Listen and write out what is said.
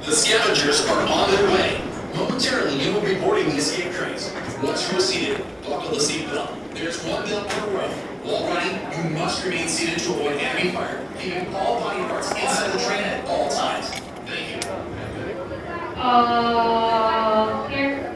The scavengers are on their way. Momentarily, you will be boarding the escape trains. Once you are seated, buckle the seatbelt. There's 1 belt per row. While running, you must remain seated to avoid enemy fire, keeping all body parts inside the train at all times. Thank you. Here.